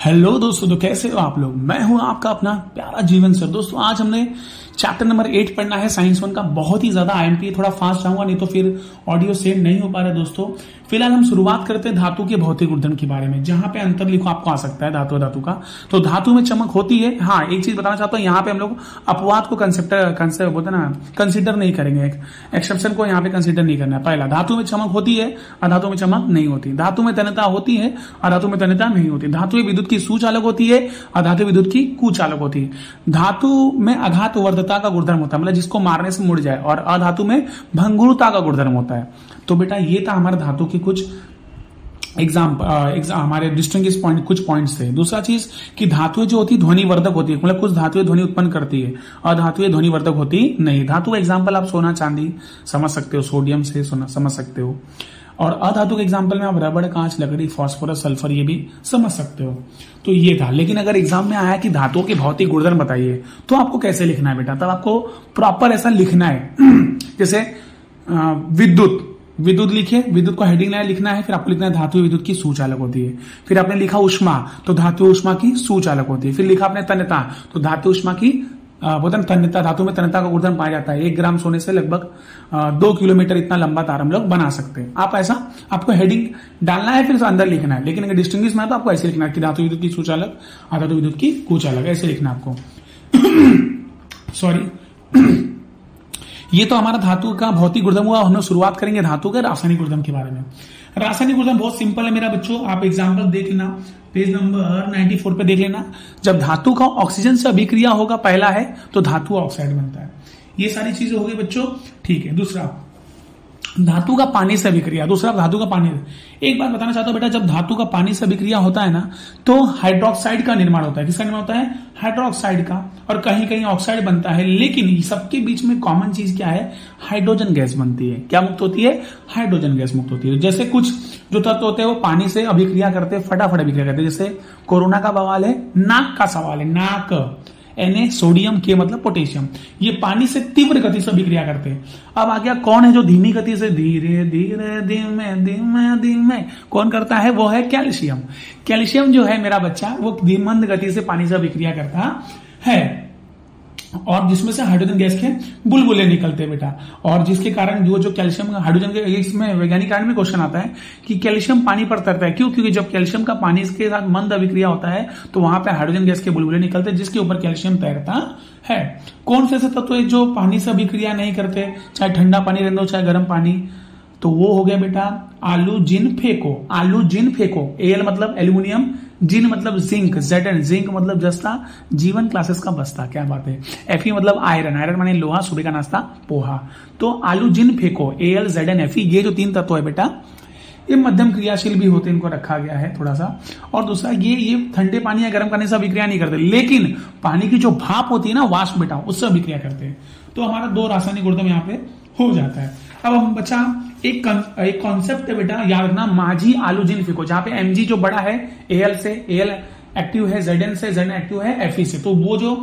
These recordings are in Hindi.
हेलो दोस्तों, तो कैसे हो आप लोग। मैं हूं आपका अपना प्यारा जीवन सर। दोस्तों आज हमने चैप्टर नंबर 8 पढ़ना है साइंस 1 का। बहुत ही ज्यादा आईएमपी, थोड़ा फास्ट जाऊंगा नहीं तो फिर ऑडियो सेव नहीं हो पा रहा है। दोस्तों फिलहाल हम शुरुआत करते हैं धातु के भौतिक गुणधर्म के बारे में, जहां पे अंतर लिखो आपको आ सकता है धातु धातु का। तो धातु में चमक होती है। हाँ, एक चीज बताना चाहता हूँ, यहाँ पे हम लोग अपवाद को कंसेप्ट बोलते ना कंसिडर नहीं करेंगे, एक्सेप्शन को यहाँ पे कंसिडर नहीं करना है। पहला, धातु में चमक होती है और धातु में चमक नहीं होती। धातु में तन्यता होती है और धातु में तन्यता नहीं होती। धातु में विद्युत की सुचालक होती है और धातु विद्युत की कुचालक होती है। धातु में आघात वर्धता का गुणधर्म होता है, मतलब जिसको मारने से मुड़ जाए, और अधातु में भंगुरता का गुणधर्म होता है। तो बेटा ये था हमारे धातु की कुछ हमारे डिस्टिंग्विश पॉइंट, कुछ पॉइंट्स थे। दूसरा चीज कि धातुएं जो होती है ध्वनिवर्धक होती है, मतलब कुछ धातुएं ध्वनि उत्पन्न करती है और धातुएं ध्वनिवर्धक होती नहीं। धातु का एग्जांपल आप सोना चांदी समझ सकते हो, सोडियम से सोना समझ सकते हो, और अधातु के एग्जांपल में आप रबड़, कांच, लकड़ी, फास्फोरस, सल्फर ये भी समझ सकते हो। तो ये था। लेकिन अगर एग्जाम में आया कि धातुओं के भौतिक गुणधर्म बताइए, तो आपको कैसे लिखना है बेटा, तब आपको प्रॉपर ऐसा लिखना है। जैसे विद्युत लिखिए, विद्युत को हेडिंग लाइन लिखना है, फिर आपको लिखना है धातु विद्युत की सुचालक होती है। फिर आपने लिखा उष्मा, तो धातु उष्मा की सुचालक होती है। फिर लिखा आपने तन्यता, तो धातु उष्मा की तन्यता, धातु में तन्यता का गुणधर्म पाया जाता है। 1 ग्राम सोने से लगभग 2 किलोमीटर इतना लंबा तार हम लोग बना सकते हैं। आप ऐसा आपको हेडिंग डालना है, फिर अंदर लिखना है। लेकिन अगर डिस्टिंग्विश में है तो आपको ऐसे लिखना है कि धातु विद्युत की सुचालक, धातु विद्युत की कुचालक, ऐसे लिखना आपको। सॉरी ये तो हमारा धातु का भौतिक गुणधर्म हुआ। हम लोग शुरुआत करेंगे धातु के रासायनिक गुणधर्म के बारे में। रासायनिक गुणधर्म बहुत सिंपल है मेरा बच्चों, आप एग्जांपल देख लेना, पेज नंबर 94 पे देख लेना। जब धातु का ऑक्सीजन से अभिक्रिया होगा, पहला है तो धातु ऑक्साइड बनता है। ये सारी चीजें हो गई बच्चों, ठीक है। दूसरा, धातु का पानी से अभिक्रिया। दूसरा, धातु का पानी। एक बात बताना चाहता हूं बेटा, जब धातु का पानी से अभिक्रिया होता है ना, तो हाइड्रोक्साइड का निर्माण होता है। किसका निर्माण होता है? हाइड्रोक्साइड का। और कहीं कहीं ऑक्साइड बनता है, लेकिन सबके बीच में कॉमन चीज क्या है? हाइड्रोजन गैस बनती है। क्या मुक्त होती है? हाइड्रोजन गैस मुक्त होती है। जैसे कुछ जो तत्व होते हैं वो पानी से अभिक्रिया करते हैं, फटाफट अभिक्रिया करते हैं। जैसे कोरोना का बवाल है, नाक का सवाल है, नाक Na, सोडियम, के मतलब पोटेशियम, ये पानी से तीव्र गति से अभिक्रिया करते हैं। अब आ गया कौन है जो धीमी गति से धीरे धीरे धीमे धीमे धीमे कौन करता है? वो है कैल्शियम। कैल्शियम जो है मेरा बच्चा, वो मंद गति से पानी से अभिक्रिया करता है, और जिसमें से हाइड्रोजन गैस के बुलबुले निकलते हैं बेटा। और जिसके कारण जो कैल्शियम हाइड्रोजन के, इसमें वैज्ञानिक कारण में क्वेश्चन आता है कि कैल्शियम पानी पर तैरता है। क्यों? क्योंकि जब कैल्शियम का पानी के साथ मंद अभिक्रिया होता है तो वहां पे हाइड्रोजन गैस के बुलबुले निकलते हैं, जिसके ऊपर कैल्शियम तैरता है। कौन से ऐसे तत्व है जो पानी से अभिक्रिया नहीं करते, चाहे ठंडा पानी रहने दो चाहे गर्म पानी? तो वो हो गया बेटा आलू जिन फेंको। आलू जिन फेंको, एल मतलब एल्यूमिनियम, जिन मतलब जिंक, Zn जिंक मतलब जस्ता, जीवन क्लासेस का बस्ता। क्या बात है। Fe मतलब आयरन, आयरन माने लोहा, सुबह का नाश्ता पोहा। तो आलू जिन फेंको, Al Zn Fe, ये जो 3 तत्व है बेटा, ये मध्यम क्रियाशील भी होते हैं, इनको रखा गया है थोड़ा सा। और दूसरा, ये ठंडे पानी या गर्म पानी से अभिक्रिया नहीं करते, लेकिन पानी की जो भाप होती है ना, वाष्प बेटा, उससे अभिक्रिया करते हैं। तो हमारा 2 रासायनिक गुणधर्म यहाँ पे हो जाता है। अब हम बच्चा एक कॉन्सेप्ट है बेटा, याद रखना, माझी आलू जिन फेंको, जहां पे Mg जो बड़ा है Al से, Al एक्टिव है, Zn से, Zn एक्टिव है Fe से। तो वो जो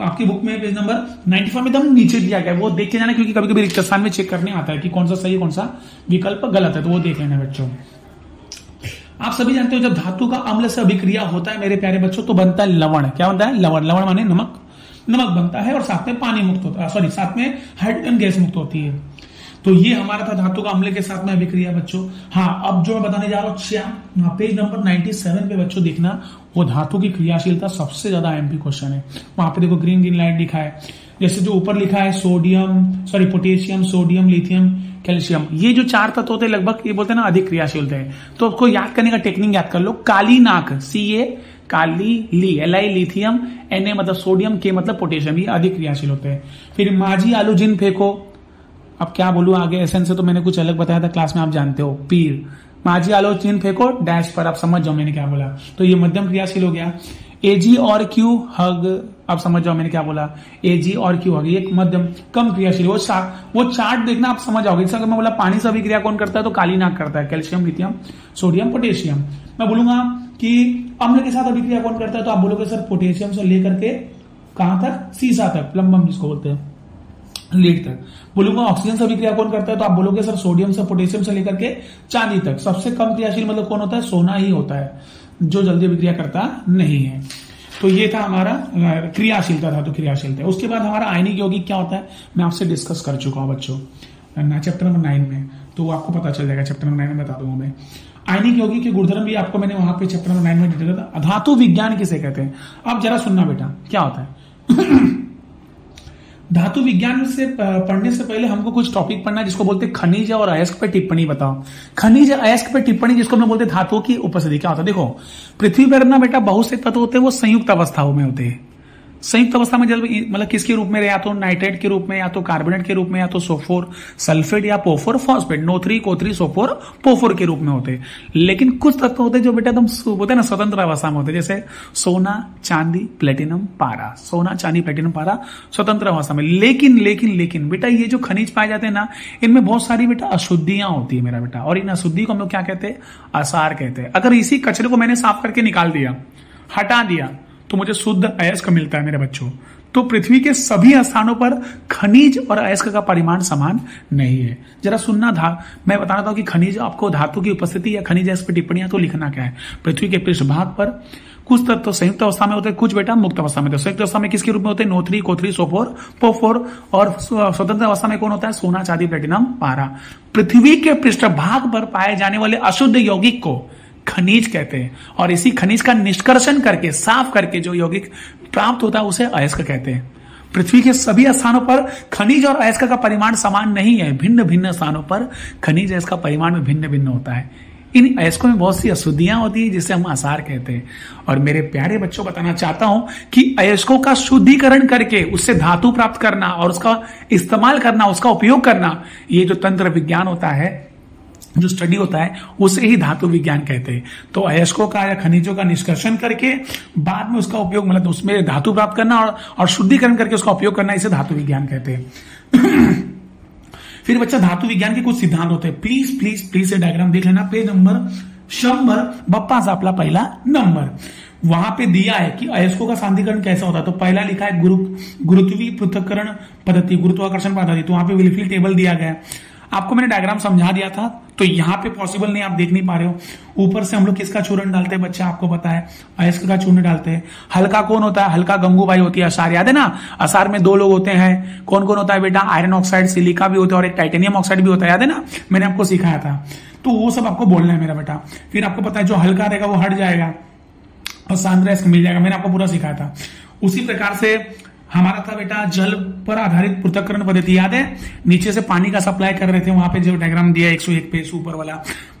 आपकी बुक में पेज नंबर 94 में एकदम नीचे दिया गया है, वो देख के जाना, क्योंकि कभी कभी रिक्तस्थान में चेक करने आता है कि कौन सा सही कौन सा विकल्प गलत है, तो वो देख लेना बच्चों। आप सभी जानते हो जब धातु का अम्ल से अभिक्रिया होता है मेरे प्यारे बच्चों, तो बनता है लवण। क्या बनता है? लवण। लवण माने नमक, नमक बनता है, और साथ में पानी मुक्त होता है, सॉरी साथ में हाइड्रोजन गैस मुक्त होती है। तो ये हमारा था धातु का अम्ल के साथ में अभिक्रिया बच्चों। हाँ, अब जो मैं बताने जा रहा हूँ पेज नंबर 97 पे बच्चों देखना, वो धातु की क्रियाशीलता सबसे ज्यादा एमपी क्वेश्चन है। वहां पे देखो ग्रीन ग्रीन लाइट लिखा है, जैसे जो ऊपर लिखा है पोटेशियम, सोडियम, लिथियम, कैल्शियम, ये जो 4 तत्व होते हैं लगभग, ये बोलते हैं ना अधिक क्रियाशील होते हैं। तो आपको याद करने का टेक्निक याद कर लो। काली नाक, Ca, काली, ली, Li लिथियम, Na मतलब सोडियम, के मतलब पोटेशियम, ये अधिक क्रियाशील होते हैं। फिर माझी आलू जिन फेंको, अब क्या बोलूं आगे, एसन से तो मैंने कुछ अलग बताया था क्लास में, आप जानते हो। पीर, माझी आलो चिन्ह फेंको डैश पर, आप समझ जाओ मैंने क्या बोला। तो ये मध्यम क्रियाशील हो गया। Ag और Q हग, आप समझ जाओ मैंने क्या बोला। Ag और Q हग, ये मध्यम कम क्रियाशील। वो चार्ट देखना, आप समझ जाओगे। जैसे अगर मैं बोला पानी से अभिक्रिया कौन करता है, तो काली नाक करता है, कैल्शियम, लिथियम, सोडियम, पोटेशियम। मैं बोलूंगा कि अम्ल के साथ अभिक्रिया कौन करता है, तो आप बोलोगे सर पोटेशियम से लेकर के कहां तक? सीसा तक, प्लम्बम जिसको बोलते हैं, लीड तक। बोलूंगा ऑक्सीजन से अभिक्रिया कौन करता है, तो आप बोलोगे सर सोडियम से, पोटेशियम से लेकर के चांदी तक। सबसे कम क्रियाशील मतलब कौन होता है? सोना ही होता है। जो जल्दी अभिक्रिया करता नहीं है। तो ये था हमारा क्रियाशीलता था, तो क्रियाशीलता। उसके बाद हमारा आयनिक यौगिक क्या होता है मैं आपसे डिस्कस कर चुका हूं बच्चों चैप्टर नंबर 9 में, तो आपको पता चल जाएगा, चैप्टर नंबर 9 में बता दूंगा मैं। आयनिक यौगिक के गुणधर्म भी आपको मैंने वहां पे चैप्टर नंबर 9 में डिटेल था। धातु विज्ञान किसे कहते हैं, अब जरा सुनना बेटा क्या होता है। धातु विज्ञान से पढ़ने से पहले हमको कुछ टॉपिक पढ़ना है जिसको बोलते हैं खनिज और अयस्क पे टिप्पणी। बताओ खनिज अयस्क पे टिप्पणी जिसको हम बोलते हैं धातुओं की उपस्थिति क्या होता है। देखो पृथ्वी पर ना बेटा बहुत से तत्व होते हैं वो संयुक्त अवस्थाओं में होते हैं। संयुक्त अवस्था में जल मतलब किसके रूप में, या तो नाइट्रेट के रूप में, या तो कार्बोनेट के रूप में, या तो सोफोर सल्फेट या पोफोर फॉस्फेट, NO3 CO3 सोफोर पोफोर के रूप में होते हैं। लेकिन कुछ तत्व होते हैं जो बेटा एकदम होते हैं ना स्वतंत्र अवस्था में होते हैं, जैसे सोना चांदी प्लेटिनम पारा, सोना चांदी प्लेटिनम पारा स्वतंत्र अवस्था में। लेकिन बेटा ये जो खनिज पाए जाते हैं ना इनमें बहुत सारी बेटा अशुद्धियां होती है मेरा बेटा, और इन अशुद्धि को हम लोग क्या कहते हैं, असार कहते हैं। अगर इसी कचरे को मैंने साफ करके निकाल दिया, हटा दिया, तो मुझे शुद्ध अयस्क मिलता है मेरे बच्चों। तो पृथ्वी के सभी स्थानों पर खनिज और अयस्क का परिमाण समान नहीं है। जरा सुनना था, मैं बता रहा था कि खनिज आपको धातु की उपस्थिति या खनिज अयस्क पर टिप्पणियां तो लिखना क्या है। पृथ्वी के पृष्ठभाग पर कुछ तत्व संयुक्त अवस्था में होते हैं, कुछ बेटा मुक्त अवस्था में। तो संयुक्त अवस्था में किसके रूप में होते हैं, NO3 CO3 सोफोर पोफोर, और स्वतंत्र अवस्था में कौन होता है, सोना चांदी प्लेटिनम पारा। पृथ्वी के पृष्ठभाग पर पाए जाने वाले अशुद्ध यौगिक को खनिज कहते हैं, और इसी खनिज का निष्कर्षण करके साफ करके जो यौगिक प्राप्त होता है उसे अयस्क कहते हैं। पृथ्वी के सभी स्थानों पर खनिज और अयस्क का परिमाण समान नहीं है, भिन्न भिन्न स्थानों पर खनिज अयस्क का परिमाण में भिन्न भिन्न होता है। इन अयस्कों में बहुत सी अशुद्धियां होती है जिसे हम असार कहते हैं। और मेरे प्यारे बच्चों बताना चाहता हूं कि अयस्कों का शुद्धिकरण करके उससे धातु प्राप्त करना और उसका इस्तेमाल करना, उसका उपयोग करना, ये जो तंत्र विज्ञान होता है, जो स्टडी होता है, उसे ही धातु विज्ञान कहते हैं। तो अयस्कों का या खनिजों का निष्कर्षण करके बाद में उसका उपयोग मतलब उसमें धातु प्राप्त करना और शुद्धिकरण करके उसका उपयोग करना, इसे धातु विज्ञान कहते हैं। फिर बच्चा धातु विज्ञान के कुछ सिद्धांत होते हैं। प्लीज प्लीज प्लीज ये डायग्राम देख लेना, पेज नंबर 100 बप्पा सापला पहला नंबर। वहां पे दिया है कि अयस्कों का सांद्रीकरण कैसा होता है। तो पहला लिखा है गुरुत्वीय पृथक्करण पद्धति, गुरुत्वाकर्षण पद्धति। तो वहां पे विलिफिल टेबल दिया गया है, आपको मैंने डायग्राम समझा दिया था, तो यहां पे पॉसिबल नहीं, आप देख नहीं पा रहे हो। ऊपर से हम लोग किसका चूर्ण डालते हैं बच्चा, आपको पता है अयस्क का चूर्ण डालते हैं। हल्का कौन होता है, हल्का गंगूबाई होती है। असार याद है ना, असार में 2 लोग होते हैं, कौन कौन होता है बेटा, आयरन ऑक्साइड, सिलिका भी होता है और एक टाइटेनियम ऑक्साइड भी होता है, याद है ना, मैंने आपको सिखाया था। तो वो सब आपको बोलना है मेरा बेटा। फिर आपको पता है जो हल्का रहेगा वो हट जाएगा और सांद्र अयस्क मिल जाएगा, मैंने आपको पूरा सिखाया था। उसी प्रकार से हमारा था बेटा जल पर आधारित पृथक्करण पद्धति, याद है, नीचे से पानी का सप्लाई कर रहे थे, वहां पे जो डायग्राम दिया 101 पे ऊपर वाला,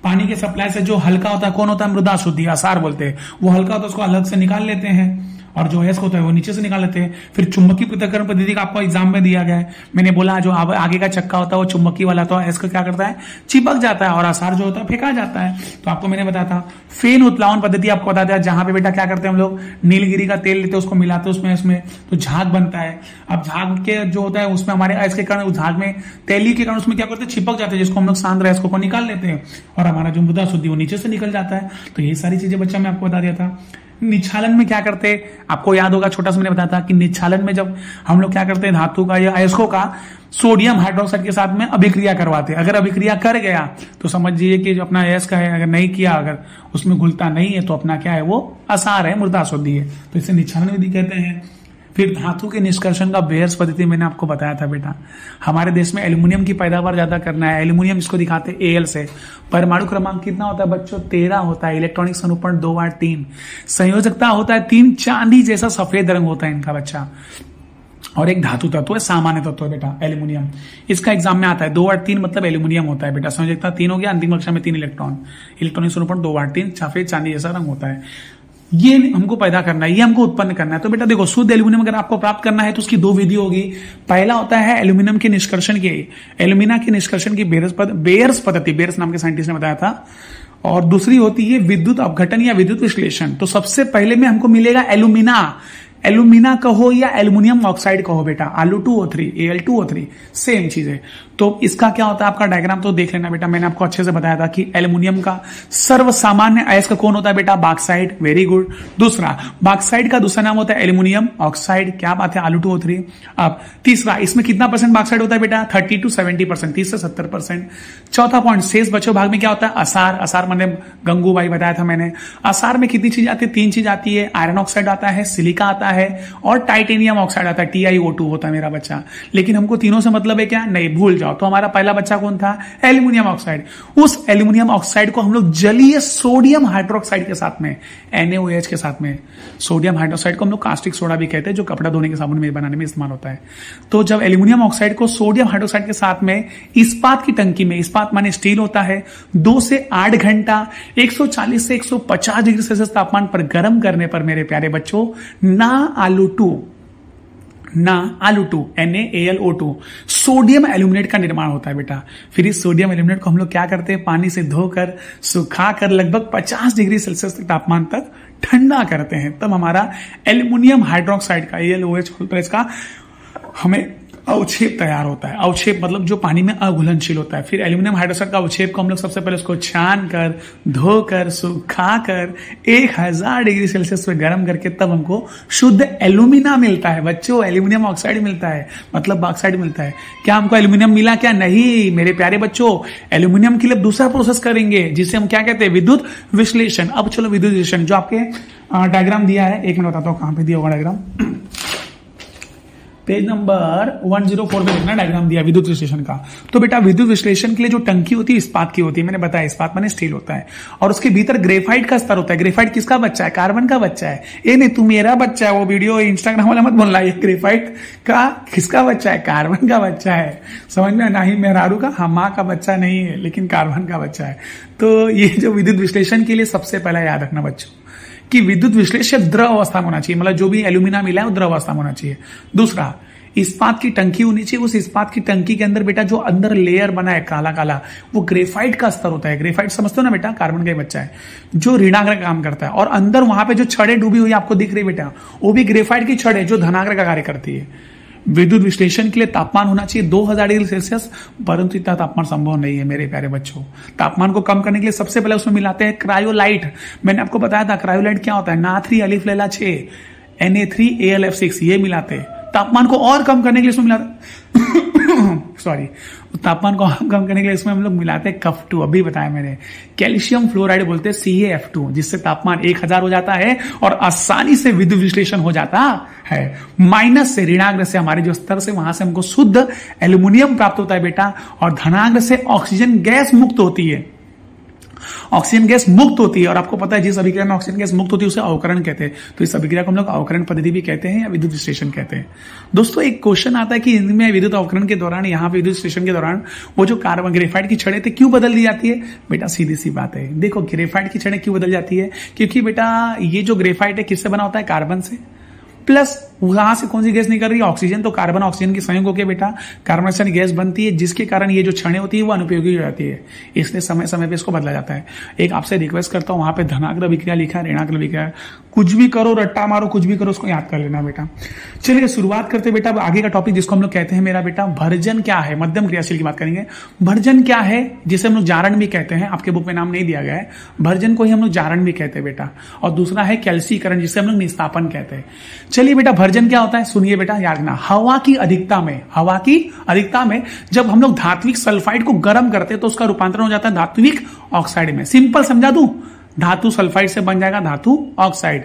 पानी के सप्लाई से जो हल्का होता है कौन होता है, मृदा शुद्धि, असार बोलते हैं। वो हल्का होता है उसको अलग से निकाल लेते हैं, और जो अयस्क होता है वो नीचे से निकाल लेते हैं। फिर चुंबकीय पृथक्करण पद्धति का आपको एग्जाम में दिया गया है, मैंने बोला जो आगे का चक्का होता है वो चुंबकीय वाला, तो अयस्क क्या करता है, चिपक जाता है, और असार जो होता है फेंका जाता है। तो आपको मैंने बताया था। फेन उत्प्लावन पद्धति आपको बता दिया, जहां पे बेटा क्या करते हैं हम लोग, नीलगिरी का तेल लेते हैं, उसको मिलाते हैं उसमें तो झाग बनता है। अब झाग के जो होता है उसमें हमारे अयस्क के कारण, उस झाग में तेली के कारण उसमें क्या करते हैं, चिपक जाते हैं, जिसको हम लोग सांद्र अयस्कों को निकाल लेते हैं, और हमारा जो मृदा शुद्धि वो नीचे से निकल जाता है। तो ये सारी चीजें बच्चा मैं आपको बता दिया था। निच्छालन में क्या करते हैं, आपको याद होगा, छोटा सा मैंने बताया था कि निच्छालन में जब हम लोग क्या करते हैं, धातु का या अयस्कों का सोडियम हाइड्रोक्साइड के साथ में अभिक्रिया करवाते हैं। अगर अभिक्रिया कर गया तो समझिए कि जो अपना अयस्क है, अगर नहीं किया, अगर उसमें घुलता नहीं है, तो अपना क्या है, वो असार है, मृदा शुद्धि है। तो इसे निच्छालन विधि कहते हैं। फिर धातु के निष्कर्षण का बेयर्स पद्धति मैंने आपको बताया था बेटा। हमारे देश में एल्यूमिनियम की पैदावार ज्यादा करना है, एल्यूमिनियम इसको दिखाते हैं Al से। परमाणु क्रमांक कितना होता है बच्चों, 13 होता है। इलेक्ट्रॉनिक अनुरूपण 2 8 3। संयोजकता होता है 3, चांदी जैसा सफेद रंग होता है इनका बच्चा। और एक धातु तत्व है, सामान्य तत्व है बेटा एल्यूमिनियम। इसका एग्जाम में आता है 2 8 3 मतलब एल्यूमिनियम होता है बेटा। संयोजकता 3 हो गया, अंतिम कक्षा में 3 इलेक्ट्रॉन। इलेक्ट्रॉनिक अनुरूपण 2 8 3, सफेद चांदी जैसा रंग होता है। ये हमको पैदा करना है, ये हमको उत्पन्न करना है। तो बेटा देखो, शुद्ध एल्यूमिनियम अगर आपको प्राप्त करना है तो उसकी 2 विधि होगी। पहला होता है एल्यूमिनियम के निष्कर्षण की, एल्यूमिना के निष्कर्षण की बेयर्स पद्धति, बेयर्स नाम के साइंटिस्ट ने बताया था। और दूसरी होती है विद्युत अपघटन या विद्युत विश्लेषण। तो सबसे पहले में हमको मिलेगा एल्यूमिना। एल्यूमिना कहो या एल्यूमिनियम ऑक्साइड कहो बेटा, Alu2O3 Al2O3 सेम चीज है। तो इसका क्या होता है आपका डायग्राम तो देख लेना बेटा, मैंने आपको अच्छे से बताया था कि एल्यूमिनियम का सर्वसामान्य अयस्क कौन होता है बेटा, बॉक्साइट। Very good. दूसरा बॉक्साइट का दूसरा नाम होता है एल्यूमिनियम ऑक्साइड, क्या बात है, Alu2O3। अब तीसरा, इसमें कितना परसेंट बॉक्साइट होता है बेटा, 30 to 70%, 30 से 70%। चौथा पॉइंट, शेष बचे भाग में क्या होता है, असार। असार मैंने गंगूबाई बताया था मैंने। असार में कितनी चीज आती है, 3 चीज आती है, आयरन ऑक्साइड आता है, सिलिका आता है और टाइटेनियम ऑक्साइड आता है, TiO2 होता है मेरा बच्चा। लेकिन हमको तीनों से मतलब है क्या, नहीं भूल जाओ। तो हमारा पहला बच्चा कौन था, एल्यूमिनियम ऑक्साइड। उस एल्यूमिनियम ऑक्साइड को हम लोग जलीय सोडियम हाइड्रोक्साइड के साथ में, NaOH के साथ में, सोडियम हाइड्रोक्साइड को हम लोग कास्टिक सोडा भी कहते हैं, जो कपड़ा धोने के साबुन में बनाने में इस्तेमाल होता है। तो जब एल्यूमिनियम ऑक्साइड को सोडियम हाइड्रोक्साइड के साथ में इस्पात की टंकी में, इस्पात माने स्टील होता है, 2 से 8 घंटा 140 से 150 डिग्री सेल्सियस तापमान पर गर्म करने पर मेरे प्यारे बच्चों, ना Alu2 NaAlO2 सोडियम एल्यूमिनेट का निर्माण होता है बेटा। फिर इस सोडियम एल्यूमिनेट को हम लोग क्या करते हैं, पानी से धोकर सुखाकर लगभग 50 डिग्री सेल्सियस तक तापमान तक ठंडा करते हैं। तब हमारा एल्यूमिनियम हाइड्रोक्साइड का AlOH का हमें अवक्षेप तैयार होता है। अवक्षेप मतलब जो पानी में अघुलनशील होता है। फिर एल्यूमिनियम हाइड्रोक्साइड का अवक्षेप को हम लोग सबसे पहले उसको छान कर, धोकर, सुखाकर 1000 डिग्री सेल्सियस पे गर्म करके तब हमको शुद्ध एल्यूमिना मिलता है बच्चों। एल्यूमिनियम ऑक्साइड मिलता है, मतलब बॉक्साइड मिलता है। क्या हमको एल्यूमिनियम मिला क्या, नहीं मेरे प्यारे बच्चों। एल्यूमिनियम के लिए दूसरा प्रोसेस करेंगे जिसे हम क्या कहते हैं, विद्युत विश्लेषण। अब चलो विद्युत विश्लेषण, जो आपके डायग्राम दिया है, एक मिनट बताता हूं कहां पे दिया होगा डायग्राम। पेज नंबर 104 पे देखना, डायग्राम दिया विद्युत विश्लेषण का। तो बेटा विद्युत विश्लेषण के लिए जो टंकी होती है इस्पात की होती है, मैंने बताया इस्पात माने स्टील होता है, और उसके भीतर ग्रेफाइट का स्तर होता है। ग्रेफाइट किसका बच्चा है, कार्बन का बच्चा है। ये नहीं तू मेरा बच्चा है, वो वीडियो इंस्टाग्राम वाला मत बोलना। ये ग्रेफाइट का किसका बच्चा है, कार्बन का बच्चा है। समझ में, ना ही मेहरारू का, हाँ माँ का बच्चा नहीं है, लेकिन कार्बन का बच्चा है। तो ये जो विद्युत विश्लेषण के लिए सबसे पहला याद रखना बच्चों कि विद्युत विश्लेषण द्रव अवस्था में होना चाहिए, मतलब जो भी एल्यूमिना मिला है वो द्रव अवस्था में होना चाहिए। दूसरा, इस्पात की टंकी होनी चाहिए। उस इस्पात की टंकी के अंदर बेटा जो अंदर लेयर बना है काला काला, वो ग्रेफाइट का स्तर होता है। ग्रेफाइट समझते हो ना बेटा, कार्बन का बच्चा है जो ऋणाग्र का काम करता है। और अंदर वहां पे जो छड़ें डूबी हुई आपको दिख रही बेटा, वो भी ग्रेफाइट की छड़ है जो धनाग्र का कार्य करती है। विद्युत विश्लेषण के लिए तापमान होना चाहिए 2000 डिग्री सेल्सियस, परंतु इतना तापमान संभव नहीं है मेरे प्यारे बच्चों। तापमान को कम करने के लिए सबसे पहले उसमें मिलाते हैं क्रायोलाइट। मैंने आपको बताया था क्रायोलाइट क्या होता है, Na3 अलिफ लैला 6 Na3AlF6, ये मिलाते हैं। तापमान को और कम करने के लिए इसमें मिलाते सॉरी तापमान को कम करने के लिए इसमें हम लोग मिलाते हैं Cf2, अभी बताया मैंने। कैल्शियम फ्लोराइड बोलते हैं CaF2, जिससे तापमान 1000 हो जाता है और आसानी से विद्युत विश्लेषण हो जाता है। माइनस से, ऋणाग्र से हमारे जो स्तर से, वहां से हमको शुद्ध एल्यूमिनियम प्राप्त होता है बेटा, और धनाग्र से ऑक्सीजन गैस मुक्त होती है। ऑक्सीजन गैस मुक्त होती है, और आपको पता है जिस अभिक्रिया में ऑक्सीजन गैस मुक्त होती है उसे अवकरण कहते हैं। तो इस अभिक्रिया को हम लोग अवकरण पद्धति भी कहते हैं या विद्युत विश्लेषण कहते हैं। दोस्तों एक क्वेश्चन आता है कि इनमें विद्युत अवकरण के दौरान, यहाँ पे विद्युत विश्लेषण के दौरान वो जो कार्बन ग्रेफाइट की छड़ें थे क्यों बदल दी जाती है बेटा, सीधी सी बात है। देखो ग्रेफाइट की छड़ें क्यों बदल जाती है, क्योंकि बेटा ये जो ग्रेफाइट है किससे बना होता है, कार्बन से, प्लस वहां से कौन सी गैस निकल रही है, ऑक्सीजन। तो कार्बन ऑक्सीजन की संयोग होकर बेटा कार्बन डाइऑक्साइड गैस बनती है, जिसके कारण ये जो छड़ें होती है वो अनुपयोगी हो जाती है। इसलिए समय समय पे इसको बदला जाता है। एक आपसे रिक्वेस्ट करता हूं, वहां पे धनाग्र अभिक्रिया लिखा है, ऋणाग्र अभिक्रिया, कुछ भी करो, रट्टा मारो, कुछ भी करो, उसको याद कर लेना बेटा। चलिए शुरुआत करते बेटा आगे का टॉपिक जिसको हम लोग कहते हैं मेरा बेटा भर्जन क्या है। मध्यम क्रियाशील की बात करेंगे। भर्जन क्या है, जिसे हम लोग जारण भी कहते हैं, आपके बुक में नाम नहीं दिया गया है। भर्जन को ही हम लोग जारण भी कहते हैं बेटा। और दूसरा है कैल्सीकरण, जिसे हम लोग निस्तापन कहते हैं। चलिए बेटा भर्जन क्या होता है, सुनिए बेटा, याद रखना। हवा की अधिकता में जब हम लोग धात्विक सल्फाइड को गर्म करते हैं तो उसका रूपांतरण हो जाता है धात्विक ऑक्साइड में। सिंपल समझा दूं, धातु सल्फाइड से बन जाएगा धातु ऑक्साइड।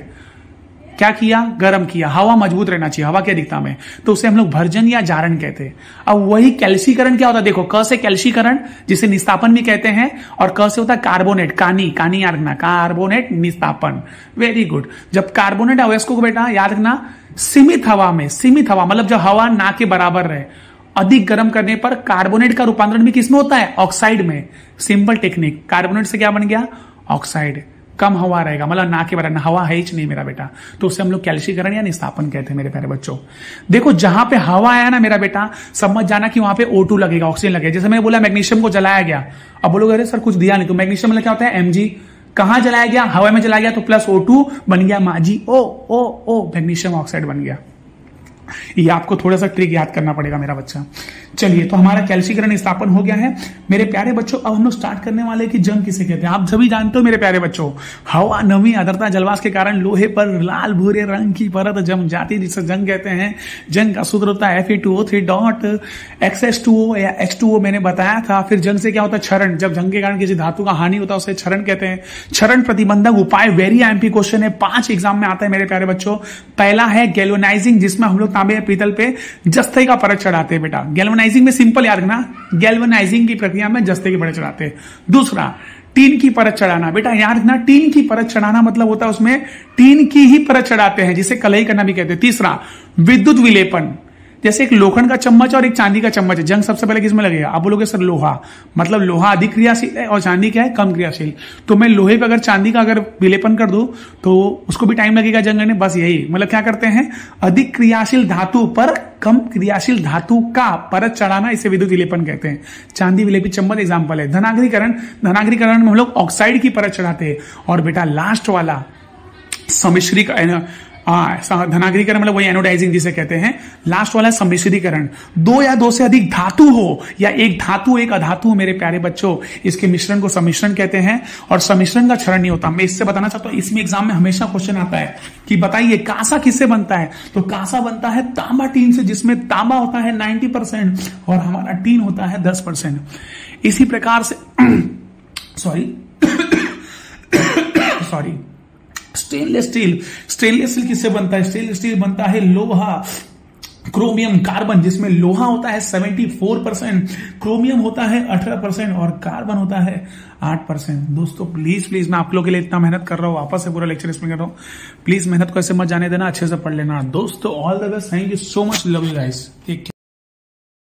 क्या किया, गर्म किया। हवा मजबूत रहना चाहिए हवा की अधिकता में, तो उसे हम लोग भर्जन या जारण कहते हैं। अब वही कैल्सीकरण क्या होता है, देखो क से कैल्सीकरण जिसे निस्तापन भी कहते हैं, और क से होता है कार्बोनेट, कानी याद रखना, कार्बोनेट निस्तापन। Very good. जब कार्बोनेट अवयस्कों को बेटा याद रखना सीमित हवा मतलब जब हवा ना के बराबर रहे, अधिक गर्म करने पर कार्बोनेट का रूपांतरण भी किसमें होता है, ऑक्साइड में। सिंपल टेक्निक, कार्बोनेट से क्या बन गया, ऑक्साइड। कम हवा रहेगा, मतलब ना के बराबर, हवा है ही नहीं मेरा बेटा, तो उसे हम लोग कैल्सीकरण या निस्तापन कहते हैं मेरे प्यारे बच्चों। देखो जहां पे हवा आया ना मेरा बेटा, समझ जाना कि वहां पे O2 लगेगा, ऑक्सीजन लगेगा। जैसे मैंने बोला मैग्नीशियम को जलाया गया, अब बोलोगे अरे सर कुछ दिया नहीं, तो मैग्नीशियम मतलब क्या होता है, Mg। कहां जलाया गया, हवा में जलाया गया, तो प्लस O2 बन गया माजी ओ मैग्नीशियम ऑक्साइड बन गया। ये आपको थोड़ा सा ट्रिक याद करना पड़ेगा मेरा बच्चा। चलिए, तो हमारा कैल्शीकरण स्थापन हो गया है मेरे प्यारे बच्चों। अब हम लोग स्टार्ट करने वाले कि जंग किसे कहते हैं। आप सभी जानते हो मेरे प्यारे बच्चों, हवा, नमी, आर्द्रता, जलवाष्प के कारण लोहे पर लाल भूरे रंग की परत जम जाती है, जिसे जंग कहते हैं। जंग का सूत्र होता है Fe2O3.XH2O या H2O, मैंने बताया था। फिर जंग से क्या होता है, क्षरण। जब जंग के कारण किसी धातु का हानि होता है उसे क्षरण कहते हैं। क्षरण प्रतिबंधक उपाय वेरी एमपी क्वेश्चन है, 5 एग्जाम में आता है मेरे प्यारे बच्चों। पहला है गैल्वेनाइजिंग, जिसमें हम लोग तांबे या पीतल पे जस्ते का परत चढ़ाते हैं बेटा। गैल्वेनाइजिंग में सिंपल याद रखना, गैल्वेनाइजिंग की प्रक्रिया में जस्ते की परत चढ़ाते हैं। दूसरा, टीन की परत चढ़ाना बेटा, याद रखना, टीन की परत चढ़ाना मतलब होता है उसमें टीन की ही परत चढ़ाते हैं, जिसे कलई करना भी कहते हैं। तीसरा, विद्युत विलेपन, जैसे एक लोखंड का चम्मच और एक चांदी का चम्मच है, जंग सबसे पहले किसमें लगेगा, आप बोलोगे सर लोहा, मतलब लोहा अधिक क्रियाशील है और चांदी क्या है, कम क्रियाशील। तो मैं लोहे पे अगर चांदी का अगर विलेपन कर दूं तो उसको भी टाइम लगेगा जंग करने, बस यही मतलब क्या करते हैं, अधिक क्रियाशील धातु पर कम क्रियाशील धातु का परत चढ़ाना, इसे विद्युत विलेपन कहते हैं। चांदी विलेपित चम्मच एग्जाम्पल है। धनाग्रीकरण, धनाग्रीकरण में हम लोग ऑक्साइड की परत चढ़ाते हैं। और बेटा लास्ट वाला सम्मिश्रीकरण, धनाग्रीकरण मतलब वही एनोडाइजिंग जिसे कहते हैं। लास्ट वाला सम्मिश्रीकरण, 2 या 2 से अधिक धातु हो या एक धातु एक अधातु हो मेरे प्यारे बच्चों, इसके मिश्रण को सम्मिश्रण कहते हैं। और सम्मिश्रण का क्षरण नहीं होता। मैं इससे बताना चाहता हूं, इसमें एग्जाम में हमेशा क्वेश्चन आता है कि बताइए कांसा किससे बनता है, तो कांसा बनता है तांबा टीन से, जिसमें तांबा होता है 90% और हमारा टीन होता है 10%। इसी प्रकार से sorry stainless steel, stainless steel किससे बनता है, स्टेनलेस स्टील बनता है लोहा, क्रोमियम, कार्बन, जिसमें लोहा होता है 74%, क्रोमियम होता है 18% और कार्बन होता है 8%। दोस्तों प्लीज मैं आप लोगों के लिए इतना मेहनत कर रहा हूं, वापस से पूरा लेक्चर एक्सप्लेन कर रहा हूं, प्लीज मेहनत को ऐसे मत जाने देना, अच्छे से पढ़ लेना। दोस्तों all the best, thank you so much, love you guys, take care.